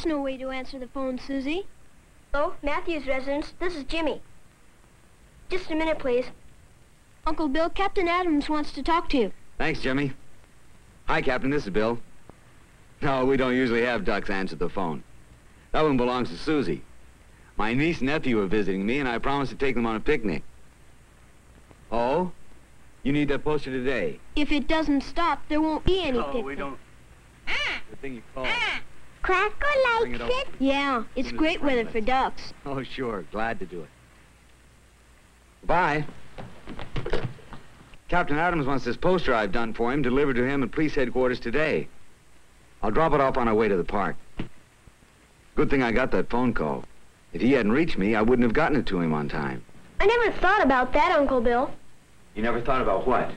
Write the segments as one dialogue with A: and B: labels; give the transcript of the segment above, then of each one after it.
A: That's no way to answer the phone, Susie.
B: Hello, Matthews residence. This is Jimmy. Just a minute, please.
A: Uncle Bill, Captain Adams wants to talk to you.
C: Thanks, Jimmy. Hi, Captain. This is Bill. No, we don't usually have ducks answer the phone. That one belongs to Susie. My niece and nephew are visiting me, and I promised to take them on a picnic. Oh? You need that poster today?
A: If it doesn't stop, there won't be any picnic.
C: No, we don't. The thing you call.
B: Cracker
C: Bring it
B: likes
C: over.
B: it.
A: Yeah, it's
C: Soon as
A: great
C: the sun
A: weather for
C: lets
A: ducks.
C: Oh, sure. Glad to do it. Bye. Captain Adams wants this poster I've done for him delivered to him at police headquarters today. I'll drop it off on our way to the park. Good thing I got that phone call. If he hadn't reached me, I wouldn't have gotten it to him on time.
B: I never thought about that, Uncle Bill.
C: You never thought about what?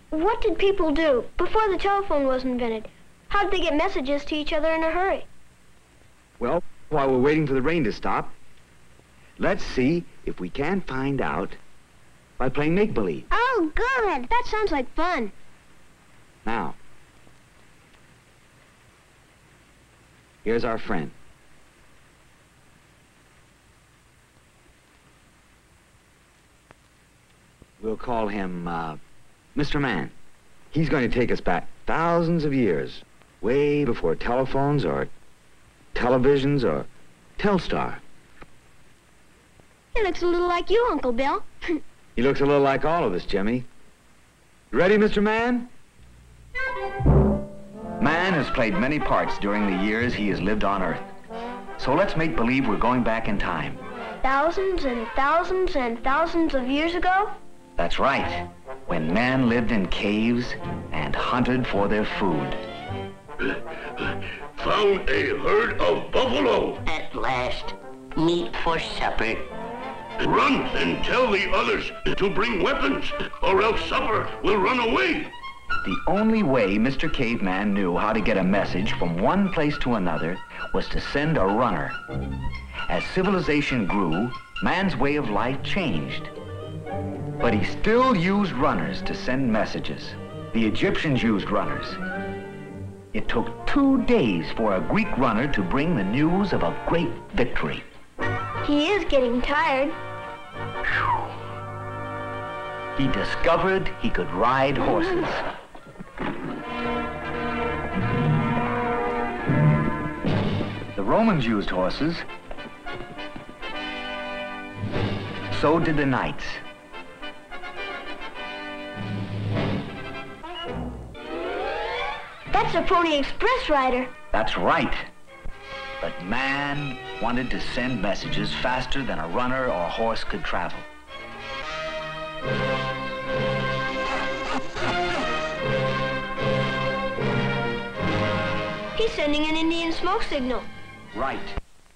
B: What did people do before the telephone was invented? How did they get messages to each other in a hurry?
C: Well, while we're waiting for the rain to stop, let's see if we can find out by playing make-believe.
B: Oh, good.
A: That sounds like fun.
C: Now, here's our friend. We'll call him, Mr. Man. He's going to take us back thousands of years, way before telephones or televisions or Telstar.
A: He looks a little like you, Uncle Bill.
C: He looks a little like all of us, Jimmy. You ready, Mr. Man? Man has played many parts during the years he has lived on Earth. So let's make believe we're going back in time.
B: Thousands and thousands and thousands of years ago?
C: That's right. When man lived in caves and hunted for their food.
D: Found a herd of buffalo.
E: At last, meat for supper.
D: Run and tell the others to bring weapons, or else supper will run away.
C: The only way Mr. Caveman knew how to get a message from one place to another was to send a runner. As civilization grew, man's way of life changed. But he still used runners to send messages. The Egyptians used runners. It took 2 days for a Greek runner to bring the news of a great victory.
B: He is getting tired.
C: He discovered he could ride horses. The Romans used horses. So did the knights.
B: That's a Pony Express rider.
C: That's right. But man wanted to send messages faster than a runner or horse could travel.
B: He's sending an Indian smoke signal.
C: Right.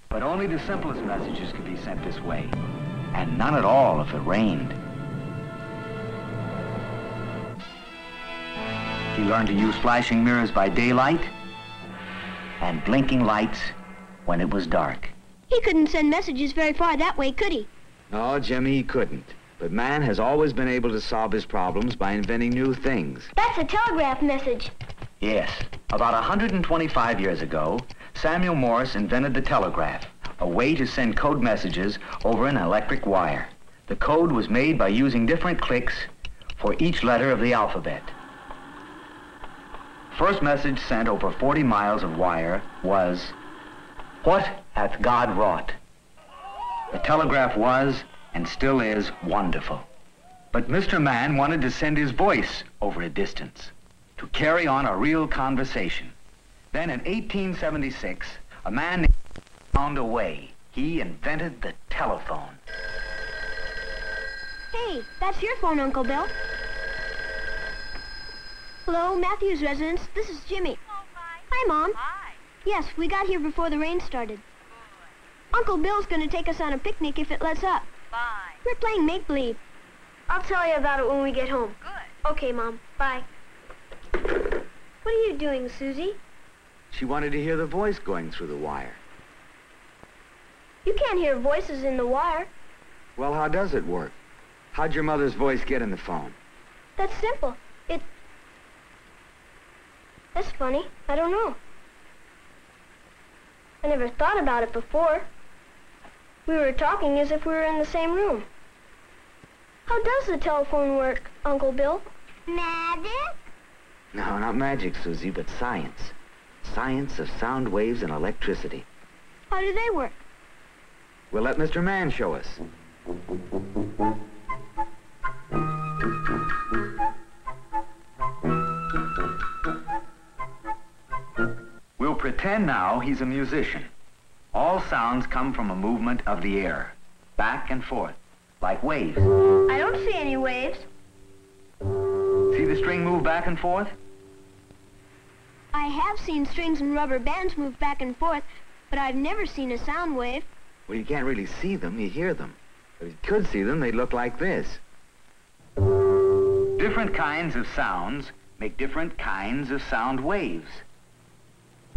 C: But only the simplest messages could be sent this way. And none at all if it rained. He learned to use flashing mirrors by daylight and blinking lights when it was dark.
A: He couldn't send messages very far that way, could he?
C: No, Jimmy, he couldn't. But man has always been able to solve his problems by inventing new things.
B: That's a telegraph message.
C: Yes. About 125 years ago, Samuel Morse invented the telegraph, a way to send code messages over an electric wire. The code was made by using different clicks for each letter of the alphabet. First message sent over 40 miles of wire was, "What hath God wrought?" The telegraph was, and still is, wonderful. But Mr. Man wanted to send his voice over a distance, to carry on a real conversation. Then in 1876, a man found a way. He invented the telephone.
A: Hey, that's your phone, Uncle Bill. Hello, Matthews residence. This is Jimmy. Hi, Mom.
F: Hi.
A: Yes, we got here before the rain started. Uncle Bill's going to take us on a picnic if it lets up.
F: Fine.
A: We're playing make-believe.
B: I'll tell you about it when we get home.
F: Good.
B: Okay, Mom. Bye. What are you doing, Susie?
C: She wanted to hear the voice going through the wire.
B: You can't hear voices in the wire.
C: Well, how does it work? How'd your mother's voice get in the phone?
B: That's simple. That's funny. I don't know. I never thought about it before. We were talking as if we were in the same room. How does the telephone work, Uncle Bill?
A: Magic?
C: No, not magic, Susie, but science. Science of sound waves and electricity.
A: How do they work?
C: We'll let Mr. Mann show us. We'll pretend now he's a musician. All sounds come from a movement of the air, back and forth, like waves.
B: I don't see any waves.
C: See the string move back and forth?
A: I have seen strings and rubber bands move back and forth, but I've never seen a sound wave.
C: Well, you can't really see them, you hear them. If you could see them, they'd look like this. Different kinds of sounds make different kinds of sound waves.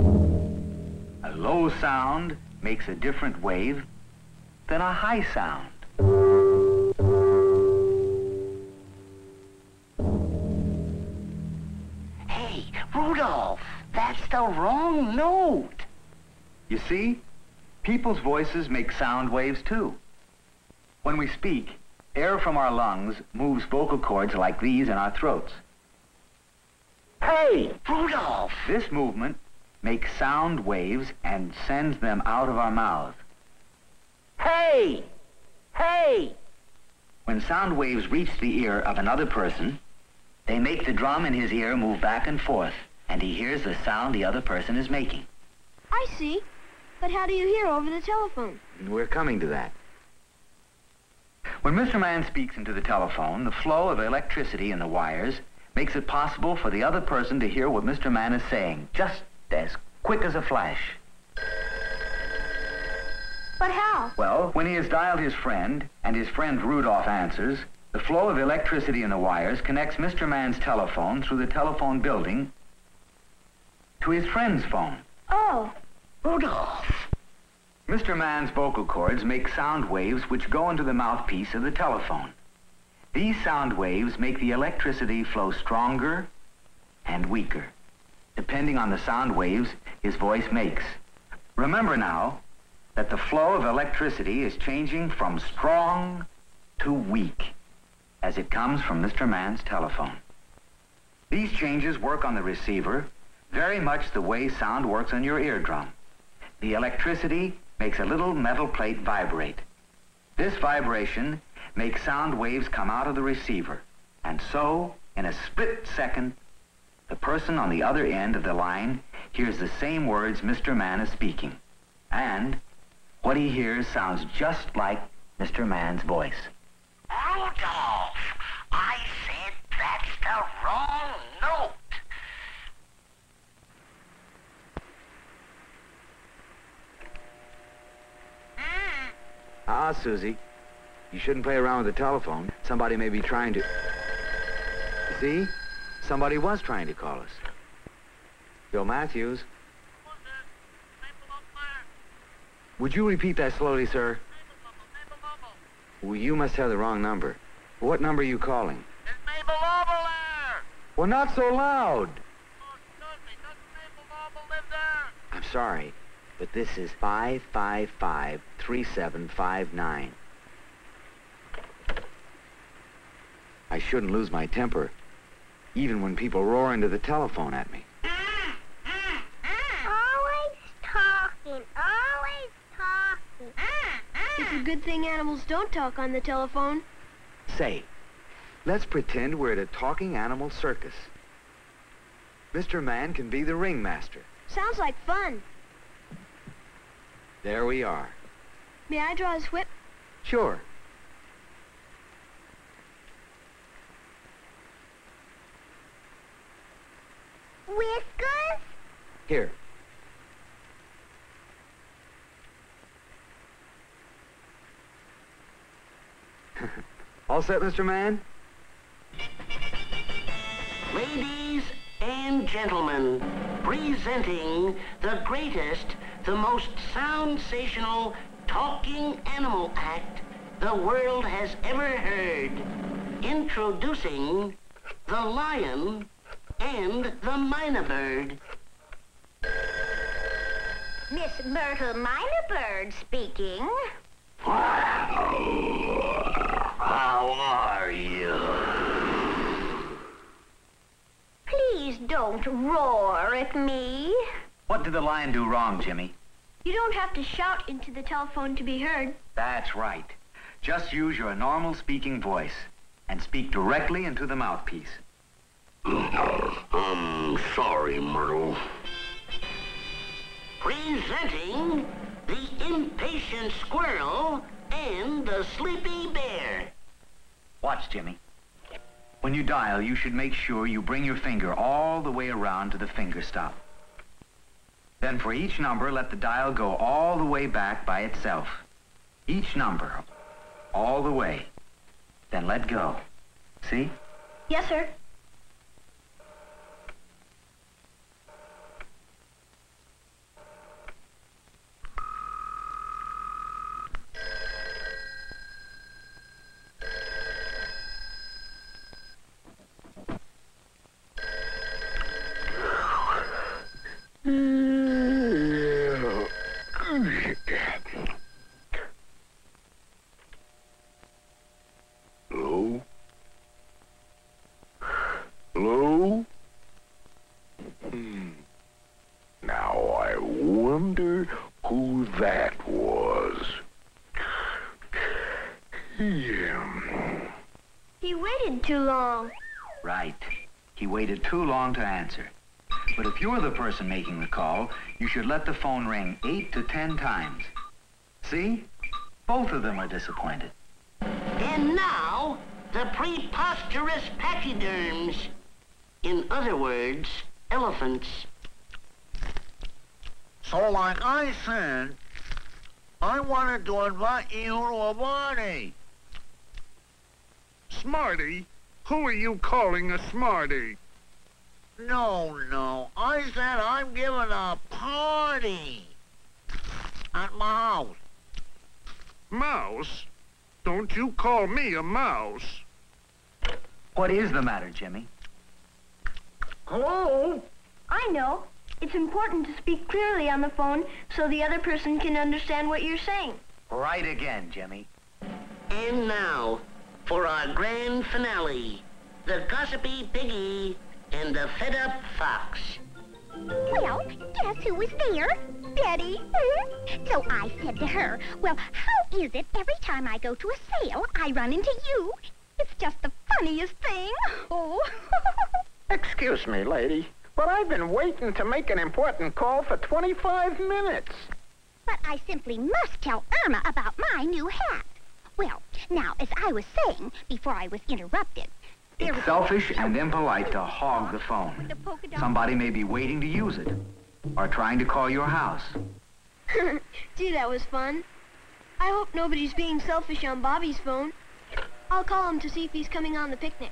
C: A low sound makes a different wave than a high sound.
E: Hey, Rudolph, that's the wrong note.
C: You see, people's voices make sound waves too. When we speak, air from our lungs moves vocal cords like these in our throats.
E: Hey, Rudolph.
C: This movement makes sound waves and sends them out of our mouth.
E: Hey! Hey!
C: When sound waves reach the ear of another person, they make the drum in his ear move back and forth, and he hears the sound the other person is making.
A: I see. But how do you hear over the telephone?
C: We're coming to that. When Mr. Mann speaks into the telephone, the flow of electricity in the wires makes it possible for the other person to hear what Mr. Mann is saying, just as quick as a flash.
A: But how?
C: Well, when he has dialed his friend, and his friend Rudolph answers, the flow of electricity in the wires connects Mr. Mann's telephone through the telephone building to his friend's phone.
A: Oh.
E: Rudolph.
C: Mr. Mann's vocal cords make sound waves which go into the mouthpiece of the telephone. These sound waves make the electricity flow stronger and weaker, depending on the sound waves his voice makes. Remember now that the flow of electricity is changing from strong to weak as it comes from Mr. Mann's telephone. These changes work on the receiver very much the way sound works on your eardrum. The electricity makes a little metal plate vibrate. This vibration makes sound waves come out of the receiver, and so, in a split second, the person on the other end of the line hears the same words Mr. Mann is speaking, and what he hears sounds just like Mr. Mann's voice.
E: Rudolph, I said that's the wrong note.
C: Ah, Susie, you shouldn't play around with the telephone. Somebody may be trying to... See? Somebody was trying to call us. Bill Matthews. Would you repeat that slowly, sir? Well, you must have the wrong number. What number are you calling?
F: It's Mabel Oberlair!
C: Well, not so loud.
F: Oh, excuse me, doesn't Mabel Oberlair live there?
C: I'm sorry, but this is 555-3759. I shouldn't lose my temper, even when people roar into the telephone at me.
B: Always talking, always talking.
A: It's a good thing animals don't talk on the telephone.
C: Say, let's pretend we're at a talking animal circus. Mr. Mann can be the ringmaster.
A: Sounds like fun.
C: There we are.
A: May I draw his whip?
C: Sure.
B: Whiskers?
C: Here. All set, Mr. Mann?
E: Ladies and gentlemen, presenting the greatest, the most sensational talking animal act the world has ever heard. Introducing the lion and the mynah bird.
G: Miss Myrtle Minor Bird speaking.
D: How are you?
G: Please don't roar at me.
C: What did the lion do wrong, Jimmy?
A: You don't have to shout into the telephone to be heard.
C: That's right. Just use your normal speaking voice and speak directly into the mouthpiece.
D: I'm sorry, Myrtle.
E: Presenting the impatient squirrel and the sleepy bear.
C: Watch, Jimmy. When you dial, you should make sure you bring your finger all the way around to the finger stop. Then for each number, let the dial go all the way back by itself. Each number, all the way. Then let go. See?
A: Yes, sir.
D: Hello? Hello? Now I wonder who that was.
A: He waited too long.
C: Right. He waited too long to answer. But if you're the person making the call, you should let the phone ring 8 to 10 times. See? Both of them are disappointed.
E: And now, the preposterous pachyderms. In other words, elephants.
F: So like I said, I wanted to invite you to a party.
H: Smarty? Who are you calling a smarty?
F: No, I said I'm giving a party at my house.
H: Mouse? Don't you call me a mouse.
C: What is the matter, Jimmy?
F: Hello?
A: I know. It's important to speak clearly on the phone so the other person can understand what you're saying.
C: Right again, Jimmy.
E: And now, for our grand finale, the gossipy piggy and the fed-up fox.
G: Well, guess who was there? Betty. So I said to her, well, how is it every time I go to a sale, I run into you? It's just the funniest thing. Oh.
I: Excuse me, lady, but I've been waiting to make an important call for 25 minutes.
G: But I simply must tell Irma about my new hat. Well, now, as I was saying before I was interrupted,
C: It's selfish and impolite to hog the phone. Somebody may be waiting to use it, or trying to call your house.
A: Gee, that was fun. I hope nobody's being selfish on Bobby's phone. I'll call him to see if he's coming on the picnic.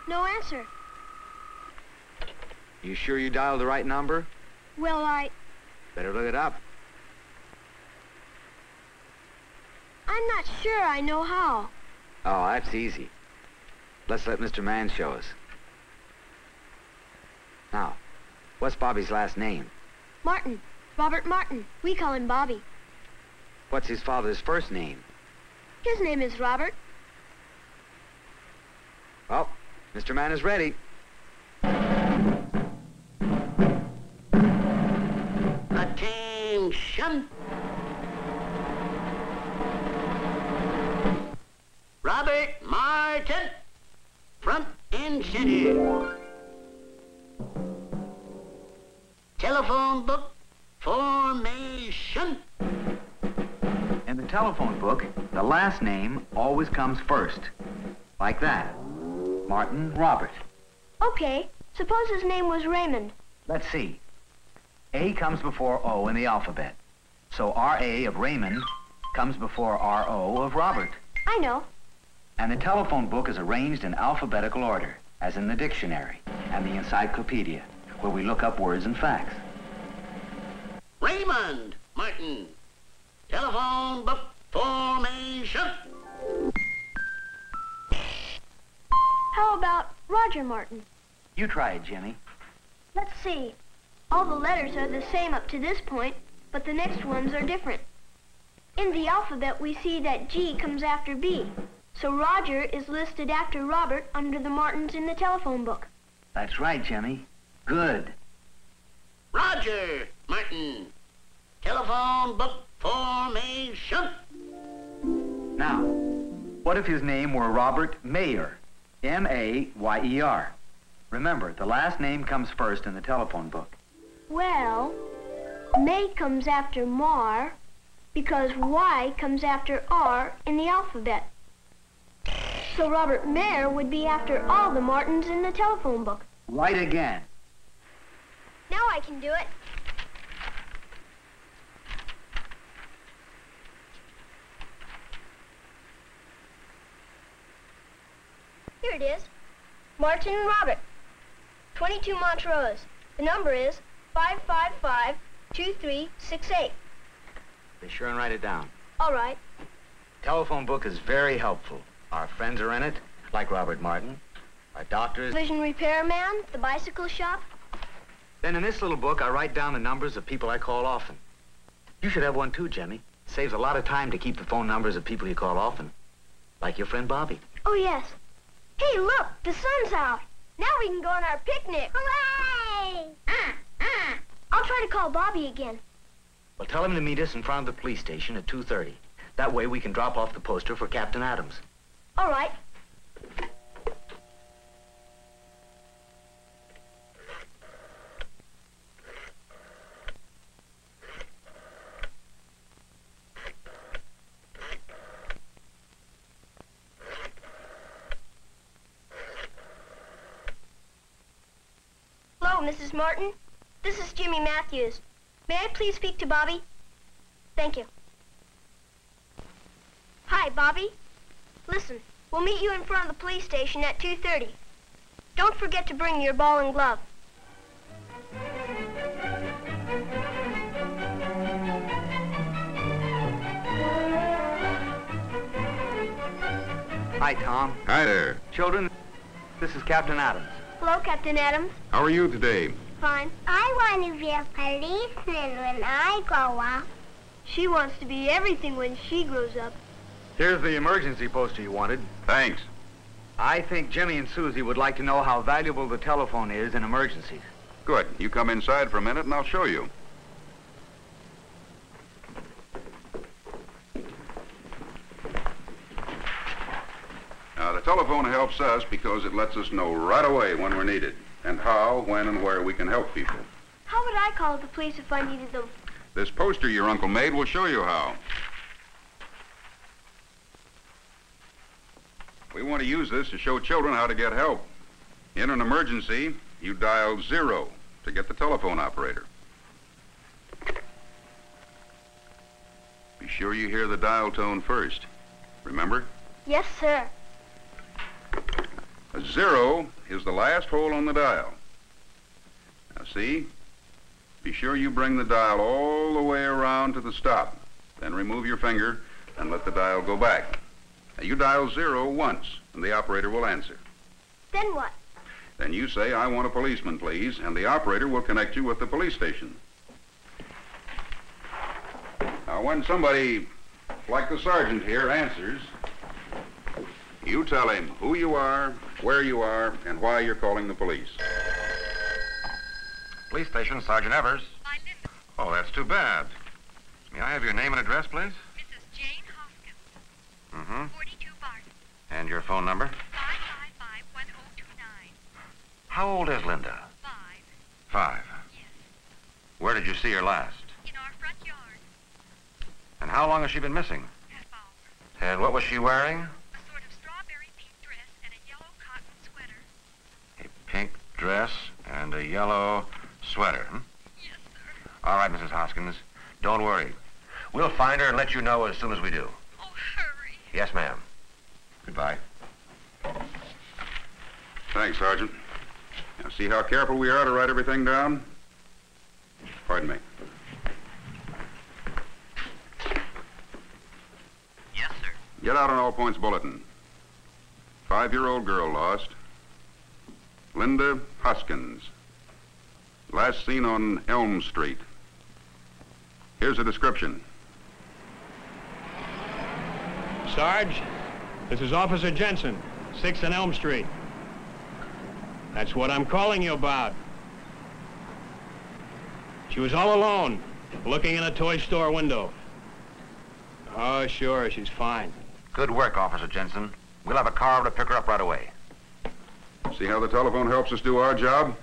A: No answer.
C: You sure you dialed the right number?
A: Well,
C: Better look it up.
A: I'm not sure I know how.
C: Oh, that's easy. Let's let Mr. Mann show us. Now, what's Bobby's last name?
A: Martin. Robert Martin. We call him Bobby.
C: What's his father's first name?
A: His name is Robert.
C: Well, Mr. Mann is ready.
E: Attention! Robert Martin, front and center. Telephone book formation.
C: In the telephone book, the last name always comes first. Like that. Martin Robert.
B: Okay, suppose his name was Raymond.
C: Let's see. A comes before O in the alphabet. So R-A of Raymond comes before R-O of Robert.
B: I know.
C: And the telephone book is arranged in alphabetical order, as in the dictionary and the encyclopedia, where we look up words and facts.
E: Raymond Martin, telephone book formation.
B: How about Roger Martin?
C: You try it, Jimmy.
B: Let's see. All the letters are the same up to this point, but the next ones are different. In the alphabet, we see that G comes after B. So Roger is listed after Robert under the Martins in the telephone book.
C: That's right, Jimmy. Good.
E: Roger Martin, telephone book formation.
C: Now, what if his name were Robert Mayer? M-A-Y-E-R. Remember, the last name comes first in the telephone book.
B: Well, May comes after Mar because Y comes after R in the alphabet. So Robert Mayer would be after all the Martins in the telephone book.
C: Right again.
B: Now I can do it. Here it is. Martin and Robert. 22 Montrose. The number is 555-2368.
C: Be sure and write it down.
B: All right.
C: Telephone book is very helpful. Our friends are in it, like Robert Martin. Our doctors.
B: Vision repairman, the bicycle shop.
C: Then in this little book, I write down the numbers of people I call often. You should have one too, Jimmy. Saves a lot of time to keep the phone numbers of people you call often. Like your friend Bobby.
B: Oh, yes. Hey, look, the sun's out. Now we can go on our picnic. Hooray! I'll try to call Bobby again.
C: Well, tell him to meet us in front of the police station at 2:30. That way we can drop off the poster for Captain Adams.
B: All right. Hello, Mrs. Martin. This is Jimmy Matthews. May I please speak to Bobby? Thank you. Hi, Bobby. Listen, we'll meet you in front of the police station at 2:30. Don't forget to bring your ball and glove.
C: Hi, Tom.
J: Hi there.
C: Children, this is Captain Adams.
B: Hello, Captain Adams.
J: How are you today?
B: Fine.
G: I want to be a policeman when I grow up.
B: She wants to be everything when she grows up.
C: Here's the emergency poster you wanted.
J: Thanks.
C: I think Jimmy and Susie would like to know how valuable the telephone is in emergencies.
J: Good. You come inside for a minute and I'll show you. Now, the telephone helps us because it lets us know right away when we're needed and how, when, and where we can help people.
B: How would I call the police if I needed them?
J: This poster your uncle made will show you how. We want to use this to show children how to get help. In an emergency, you dial 0 to get the telephone operator. Be sure you hear the dial tone first. Remember?
B: Yes, sir.
J: A 0 is the last hole on the dial. Now see? Be sure you bring the dial all the way around to the stop. Then remove your finger and let the dial go back. Now you dial 0 once, and the operator will answer.
B: Then what?
J: Then you say, "I want a policeman, please," and the operator will connect you with the police station. Now, when somebody, like the sergeant here, answers, you tell him who you are, where you are, and why you're calling the police.
K: Police station, Sergeant Evers.
L: Hi, Linda.
K: Oh, that's too bad. May I have your name and address, please?
L: Mrs. Jane Hoskins.
K: Mm-hmm.
L: 42 Barton.
K: And your phone number?
L: 555-1029.
K: How old is Linda?
L: 5.
K: 5.
L: Yes.
K: Where did you see her last?
L: In our front yard.
K: And how long has she been missing?
L: Half hour.
K: And what was she wearing?
L: A sort of strawberry pink dress and a yellow cotton sweater.
K: A pink dress and a yellow sweater.
L: Yes, sir.
K: All right, Mrs. Hoskins. Don't worry. We'll find her and let you know as soon as we do.
L: Oh, hurry.
K: Yes, ma'am. Goodbye.
J: Thanks, Sergeant. Now, see how careful we are to write everything down? Pardon me.
E: Yes, sir.
J: Get out an all points bulletin. 5-year-old girl lost. Linda Hoskins. Last seen on Elm Street. Here's a description.
M: Sarge, this is Officer Jensen, 6th and Elm Street. That's what I'm calling you about. She was all alone, looking in a toy store window. Oh, sure, she's fine.
K: Good work, Officer Jensen. We'll have a car over to pick her up right away.
J: See how the telephone helps us do our job?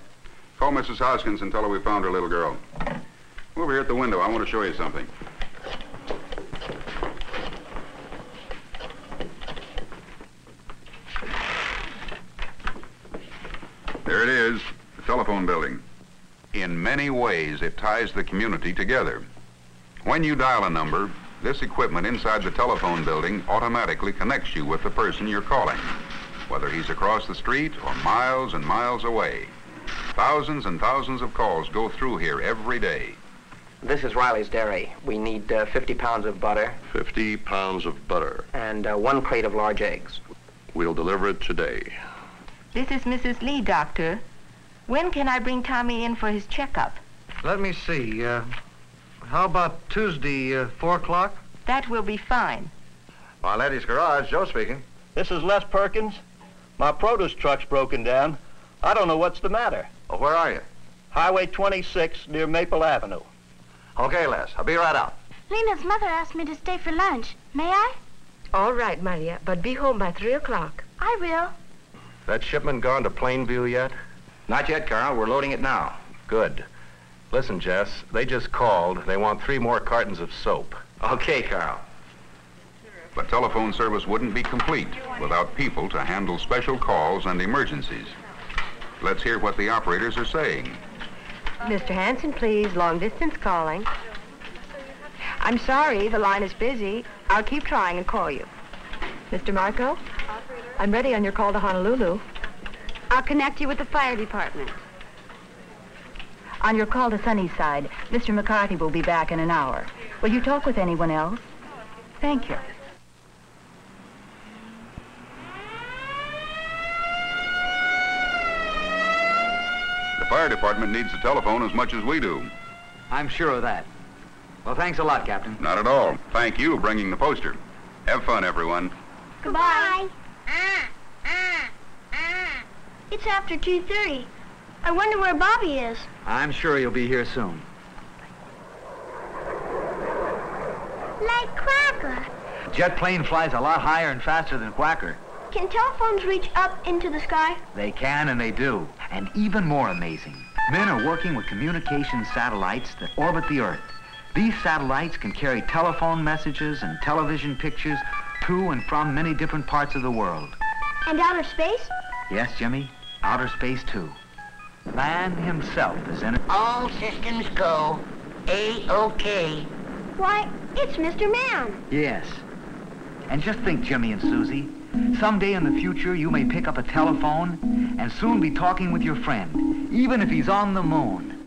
J: Call Mrs. Hoskins and tell her we found her little girl. Over here at the window, I want to show you something. There it is, the telephone building. In many ways, it ties the community together. When you dial a number, this equipment inside the telephone building automatically connects you with the person you're calling, whether he's across the street or miles and miles away. Thousands and thousands of calls go through here every day.
N: This is Riley's Dairy. We need 50 pounds of butter.
O: 50 pounds of butter.
N: And 1 crate of large eggs.
O: We'll deliver it today.
P: This is Mrs. Lee, Doctor. When can I bring Tommy in for his checkup?
Q: Let me see. How about Tuesday, 4 o'clock?
P: That will be fine.
K: Marletti's Garage, Joe speaking.
R: This is Les Perkins. My produce truck's broken down. I don't know what's the matter.
K: Oh, where are you?
R: Highway 26 near Maple Avenue.
K: Okay, Les. I'll be right out.
B: Lena's mother asked me to stay for lunch. May I?
P: All right, Maria, but be home by 3 o'clock.
B: I will.
K: That shipment gone to Plainview yet?
C: Not yet, Carl. We're loading it now.
K: Good. Listen, Jess, they just called. They want 3 more cartons of soap.
C: Okay, Carl.
J: But telephone service wouldn't be complete without people to handle special calls and emergencies. Let's hear what the operators are saying.
P: Mr. Hanson, please. Long distance calling. I'm sorry, the line is busy. I'll keep trying and call you. Mr. Marco, I'm ready on your call to Honolulu.
B: I'll connect you with the fire department.
P: On your call to Sunnyside, Mr. McCarthy will be back in an hour. Will you talk with anyone else? Thank you.
J: The fire department needs the telephone as much as we do.
C: I'm sure of that. Well, thanks a lot, Captain.
J: Not at all. Thank you for bringing the poster. Have fun, everyone.
B: Goodbye. It's after 2:30. I wonder where Bobby is.
C: I'm sure you'll be here soon.
B: Like Quacker.
C: Jet plane flies a lot higher and faster than Quacker.
B: Can telephones reach up into the sky?
C: They can and they do. And even more amazing, men are working with communication satellites that orbit the Earth. These satellites can carry telephone messages and television pictures to and from many different parts of the world.
B: And outer space?
C: Yes, Jimmy, outer space too. Man himself is in it.
E: All systems go. A-OK.
B: Why, it's Mr. Man.
C: Yes. And just think, Jimmy and Susie, someday in the future you may pick up a telephone and soon be talking with your friend, even if he's on the moon.